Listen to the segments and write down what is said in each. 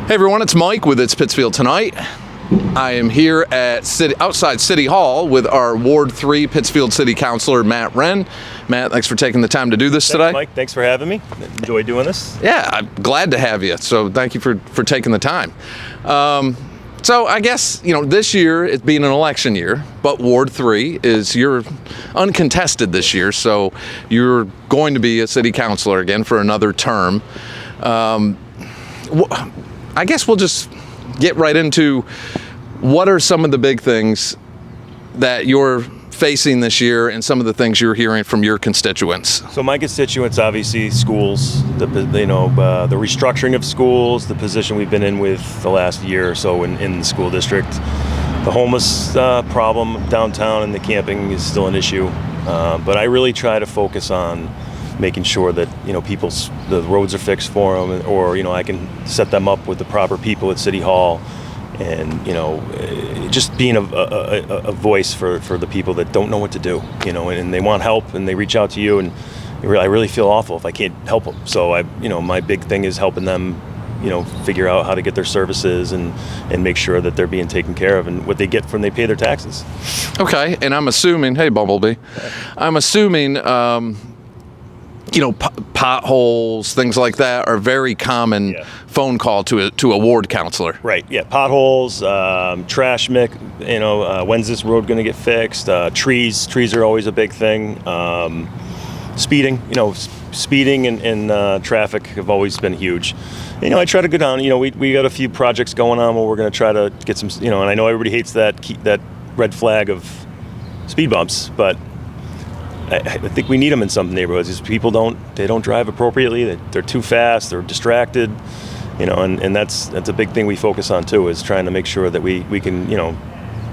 Hey everyone, it's Mike with It's Pittsfield Tonight. I am here at outside City Hall with our Ward 3 Pittsfield City Councilor, Matt Wrinn. Matt, thanks for taking the time to do this today. Mike, thanks for having me. Enjoy doing this. Yeah, I'm glad to have you. So thank you for taking the time. So I guess, this year, it being an election year, but Ward 3 you're uncontested this year, so you're going to be a city councilor again for another term. I guess we'll just get right into what are some of the big things that you're facing this year and some of the things you're hearing from your constituents. So my constituents, obviously, schools, the restructuring of schools, the position we've been in with the last year or so in the school district. The homeless problem downtown and the camping is still an issue. But I really try to focus on making sure that the roads are fixed for them, or I can set them up with the proper people at City Hall, and just being a voice for the people that don't know what to do, and they want help and they reach out to you, and I really feel awful if I can't help them. So my big thing is helping them figure out how to get their services and make sure that they're being taken care of and what they get when they pay their taxes. Okay, and I'm assuming, hey Bumblebee, I'm assuming potholes, things like that are very common phone call to a ward councilor. Right, yeah, potholes, trash mix, when's this road going to get fixed? Trees are always a big thing. Speeding and traffic have always been huge. I try to go down, we got a few projects going on where we're going to try to get some, and I know everybody hates that red flag of speed bumps, but I think we need them in some neighborhoods. These people don't drive appropriately. They're too fast. They're distracted, and that's a big thing we focus on too, is trying to make sure that we can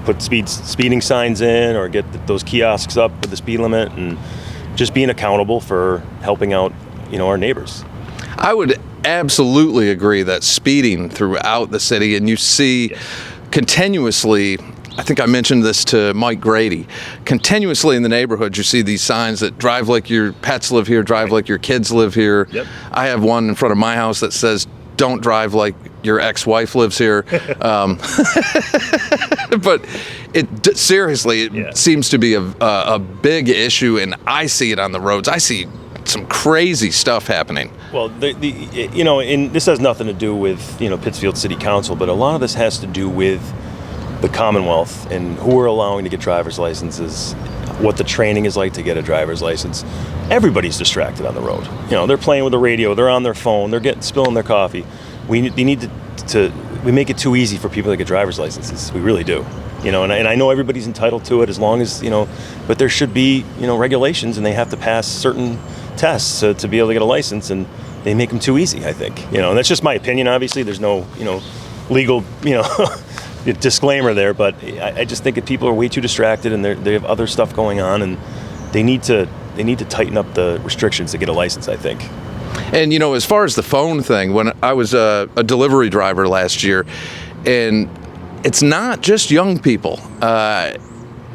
put speeding signs in or get those kiosks up with the speed limit, and just being accountable for helping out our neighbors. I would absolutely agree that speeding throughout the city, and you see continuously. I think I mentioned this to Mike Grady. Continuously in the neighborhood, you see these signs that drive like your pets live here, drive like your kids live here. Yep. I have one in front of my house that says, don't drive like your ex-wife lives here. But it seems to be a big issue, and I see it on the roads. I see some crazy stuff happening. Well, and this has nothing to do with Pittsfield City Council, but a lot of this has to do with the Commonwealth and who we're allowing to get driver's licenses, what the training is like to get a driver's license. Everybody's distracted on the road. They're playing with the radio, they're on their phone, they're spilling their coffee. We make it too easy for people to get driver's licenses. We really do. And I know everybody's entitled to it as long as, but there should be, regulations, and they have to pass certain tests to be able to get a license, and they make them too easy, I think. And that's just my opinion, obviously. There's no, legal, disclaimer there, but I just think that people are way too distracted, and they have other stuff going on, and they need to tighten up the restrictions to get a license, I think. And as far as the phone thing, when I was a delivery driver last year, and it's not just young people. I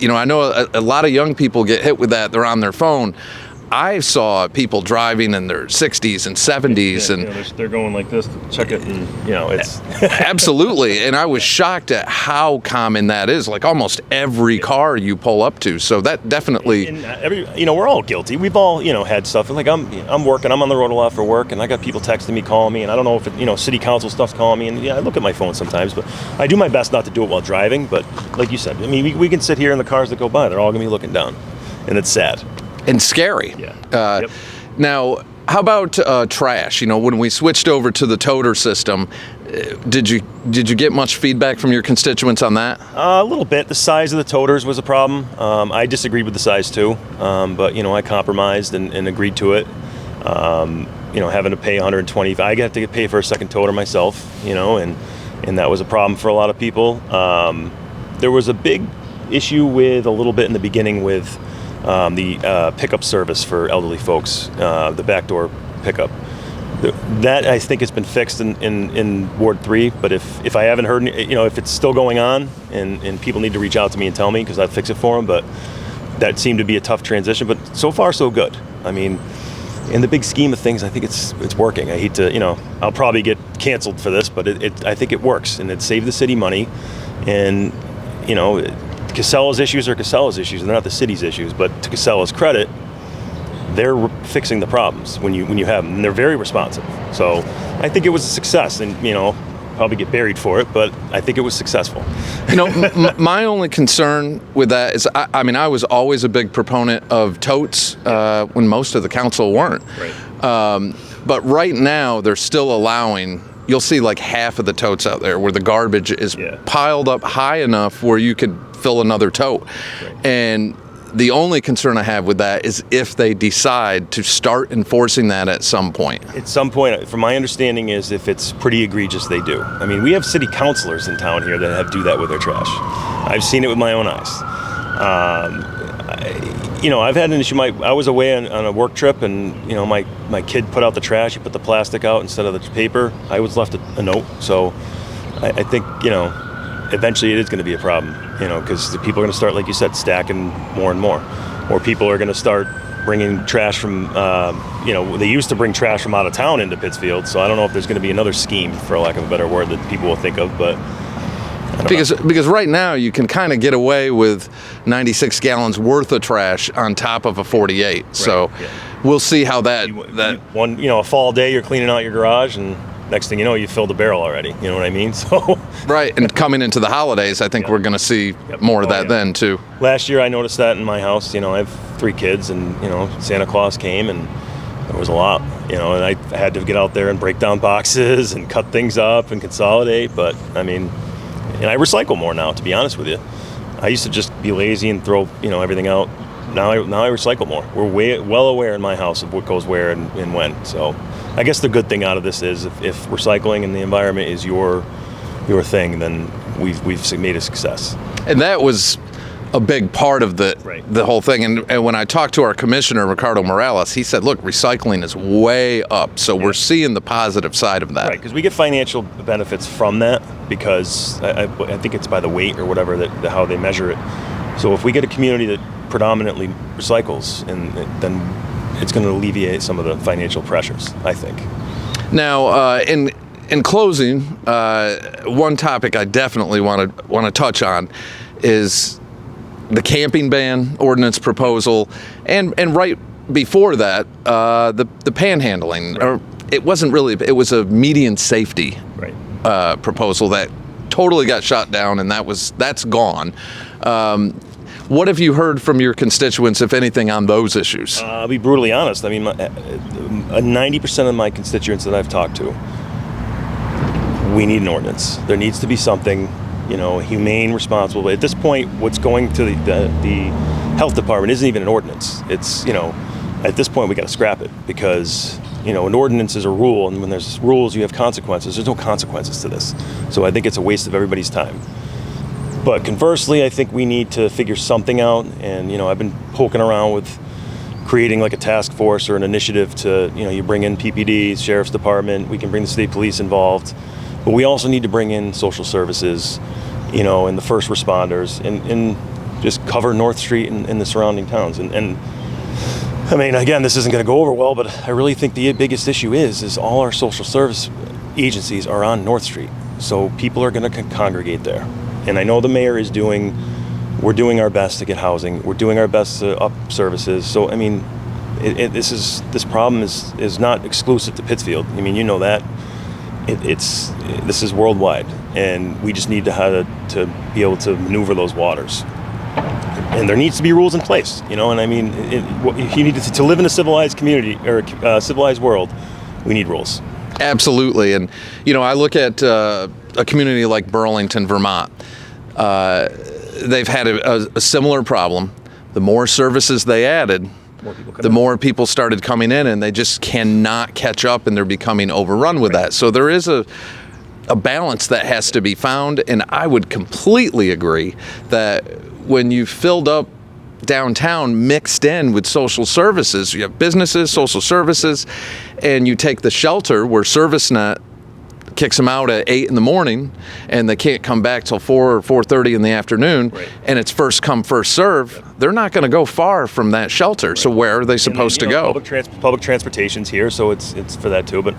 know a lot of young people get hit with that. They're on their phone. I saw people driving in their 60s and 70s, and they're going like this to check it, and it's absolutely. And I was shocked at how common that is. Like almost every car you pull up to. So that definitely. And we're all guilty. We've all had stuff. Like I'm working. I'm on the road a lot for work, and I got people texting me, calling me, and I don't know if city council stuff's calling me, and I look at my phone sometimes, but I do my best not to do it while driving. But like you said, we can sit here in the cars that go by. They're all gonna be looking down, and it's sad. And scary. Yeah. Now, how about trash? When we switched over to the toter system, did you get much feedback from your constituents on that? A little bit. The size of the toters was a problem. I disagreed with the size too, but I compromised and agreed to it. Having to pay $120, I have to pay for a second toter myself. And that was a problem for a lot of people. There was a big issue with a little bit in the beginning with the pickup service for elderly folks, the backdoor pickup. That I think has been fixed in Ward 3, but if I haven't heard, if it's still going on and people need to reach out to me and tell me, because I'd fix it for them, but that seemed to be a tough transition, but so far so good. in the big scheme of things, I think it's working. I hate to, I'll probably get canceled for this, but I think it works, and it saved the city money. And Casella's issues are Casella's issues; they're not the city's issues. But to Casella's credit, they're fixing the problems when you have them, and they're very responsive. So I think it was a success, and probably get buried for it, but I think it was successful. My only concern with that is, I was always a big proponent of totes when most of the council weren't. Right. But right now, they're still allowing, you'll see like half of the totes out there where the garbage is piled up high enough where you could fill another tote. Right. And the only concern I have with that is if they decide to start enforcing that at some point. At some point, from my understanding, is if it's pretty egregious, they do. I mean, we have city councilors in town here that do that with their trash. I've seen it with my own eyes. I've had an issue. I was away on a work trip, and my kid put out the trash. He put the plastic out instead of the paper. I was left a note. So I think eventually it is going to be a problem, because the people are going to start, like you said, stacking more and more. More people are going to start bringing trash from, they used to bring trash from out of town into Pittsfield, so I don't know if there's going to be another scheme, for lack of a better word, that people will think of, but because right now you can kind of get away with 96 gallons worth of trash on top of a 48. Right. So we'll see how that a fall day you're cleaning out your garage, and next thing you know, you filled the barrel already. You know what I mean? So right, and coming into the holidays, I think we're going to see more of that then too. Last year, I noticed that in my house. I have 3 kids, and Santa Claus came, and there was a lot. And I had to get out there and break down boxes and cut things up and consolidate. But and I recycle more now, to be honest with you. I used to just be lazy and throw everything out. Now I recycle more. We're well aware in my house of what goes where and when. So I guess the good thing out of this is if recycling and the environment is your thing, then we've made a success. And that was a big part of the whole thing. And when I talked to our commissioner, Ricardo Morales, he said, look, recycling is way up. So we're seeing the positive side of that. Right, because we get financial benefits from that, because I think it's by the weight or whatever, how they measure it. So if we get a community that predominantly recycles, and then it's going to alleviate some of the financial pressures, I think. Now, in closing, one topic I definitely want to touch on is the camping ban ordinance proposal, and right before that, the panhandling. Right. Or it wasn't really. It was a median safety proposal that totally got shot down, and that's gone. What have you heard from your constituents, if anything, on those issues? I'll be brutally honest. 90% of my constituents that I've talked to, we need an ordinance. There needs to be something, humane, responsible. But at this point, what's going to the health department isn't even an ordinance. It's, at this point, we got to scrap it, because, an ordinance is a rule, and when there's rules, you have consequences. There's no consequences to this. So I think it's a waste of everybody's time. But conversely, I think we need to figure something out. And, I've been poking around with creating like a task force or an initiative to, you bring in PPD, Sheriff's Department, we can bring the state police involved. But we also need to bring in social services, and the first responders, and just cover North Street and the surrounding towns. And again, this isn't going to go over well, but I really think the biggest issue is all our social service agencies are on North Street. So people are going to congregate there. And I know the mayor we're doing our best to get housing. We're doing our best to up services. So, this problem is not exclusive to Pittsfield. You know that. This is worldwide, and we just need to be able to maneuver those waters. And there needs to be rules in place, you need to live in a civilized community or a civilized world. We need rules. Absolutely. And, I look at a community like Burlington, Vermont. They've had a similar problem. The more services they added, the more people started coming in, and they just cannot catch up, and they're becoming overrun with that. So there is a balance that has to be found, and I would completely agree that when you filled up downtown mixed in with social services, you have businesses, social services, and you take the shelter where ServiceNet kicks them out at 8 in the morning and they can't come back till 4 or 4:30 in the afternoon, right, and it's first come, first serve, yep, they're not going to go far from that shelter. Right. So where are they supposed to go? Public transportation's here, so it's for that too. But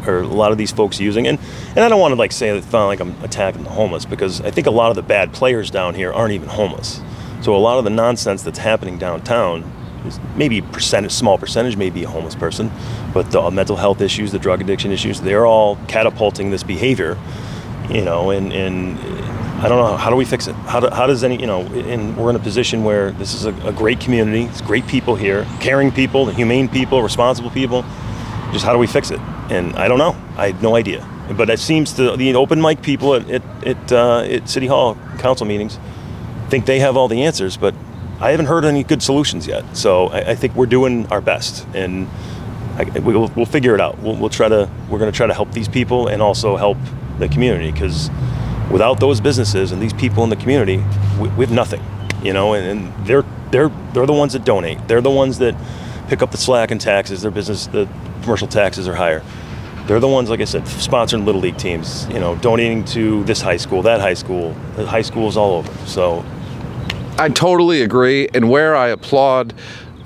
are a lot of these folks using, and I don't want to like say that like I'm attacking the homeless, because I think a lot of the bad players down here aren't even homeless. So a lot of the nonsense that's happening downtown is maybe small percentage may be a homeless person, but the mental health issues, the drug addiction issues, they're all catapulting this behavior, and I don't know, how do we fix it? How does any, and we're in a position where this is a great community, it's great people here, caring people, humane people, responsible people. Just how do we fix it? And I don't know. I have no idea. But it seems the open mic people at City Hall council meetings think they have all the answers, but I haven't heard any good solutions yet. So I think we're doing our best, and we'll figure it out. We're going to try to help these people and also help the community, because without those businesses and these people in the community, we have nothing, and they're the ones that donate. They're the ones that pick up the slack in taxes. Their business, the commercial taxes are higher. They're the ones, like I said, sponsoring Little League teams, donating to this high school, that high school, the high schools all over. So I totally agree, and where I applaud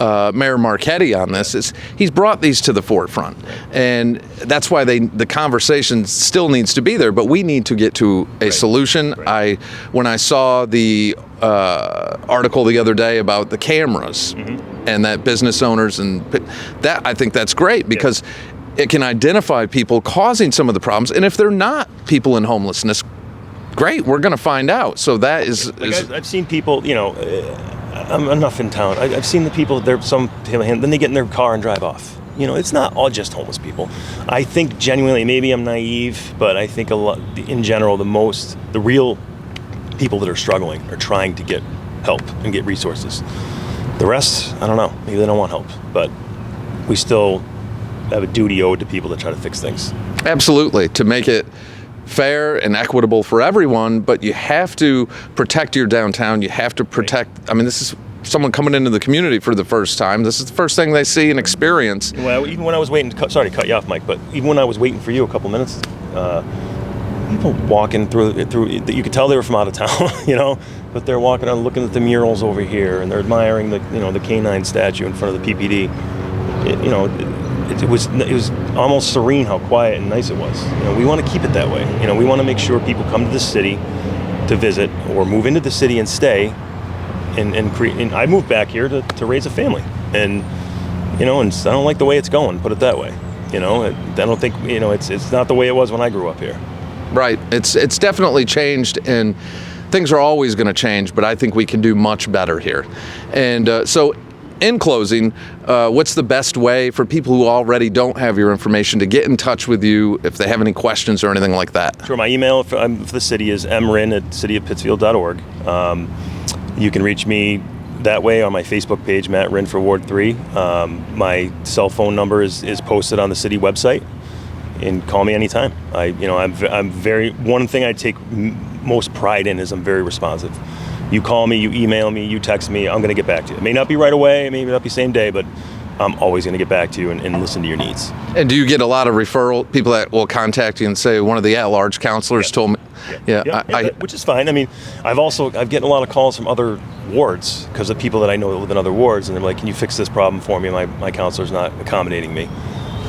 Mayor Marchetti on this is he's brought these to the forefront, and that's why the conversation still needs to be there, but we need to get to a solution. Right. When I saw the article the other day about the cameras, mm-hmm, and that business owners, and that, I think that's great, because it can identify people causing some of the problems, and if they're not people in homelessness, great, we're going to find out. So that is I've seen people, I'm enough in town. I've seen the people, then they get in their car and drive off. It's not all just homeless people. I think genuinely, maybe I'm naive, but I think a lot, in general, the real people that are struggling are trying to get help and get resources. The rest, I don't know. Maybe they don't want help, but we still have a duty owed to people to try to fix things. Absolutely, to make it fair and equitable for everyone, but you have to protect your downtown. You have to protect, this is someone coming into the community for the first time. This is the first thing they see and experience. Well, even when I was waiting, sorry to cut you off, Mike, but even when I was waiting for you a couple minutes, people walking through, you could tell they were from out of town, but they're walking around looking at the murals over here, and they're admiring the canine statue in front of the PPD. It was almost serene how quiet and nice it was. We want to keep it that way. We want to make sure people come to the city to visit or move into the city and stay, and create. And I moved back here to raise a family, and and I don't like the way it's going. Put it that way. I don't think it's not the way it was when I grew up here. Right. It's definitely changed, and things are always going to change. But I think we can do much better here, and so. In closing, what's the best way for people who already don't have your information to get in touch with you if they have any questions or anything like that? Sure. My email for the city is mrinn@cityofpittsfield.org. You can reach me that way on my Facebook page, Matt Wrinn for Ward 3. My cell phone number is posted on the city website, and call me anytime. I'm very, one thing I take most pride in is I'm very responsive. You call me, you email me, you text me, I'm going to get back to you. It may not be right away, it may not be same day, but I'm always going to get back to you and listen to your needs. And do you get a lot of referral people that will contact you and say, one of the at-large counselors told me? Which is fine. I've getting a lot of calls from other wards because of people that I know that live in other wards, and they're like, can you fix this problem for me? My counselor's not accommodating me.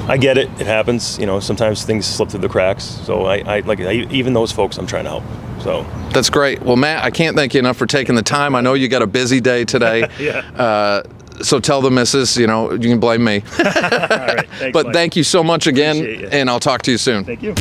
I get it. It happens. Sometimes things slip through the cracks. So even those folks, I'm trying to help. So that's great. Well, Matt, I can't thank you enough for taking the time. I know you got a busy day today. Yeah. So tell the missus, you can blame me. All right. Thanks, but Mike. Thank you so much again, and I'll talk to you soon. Thank you.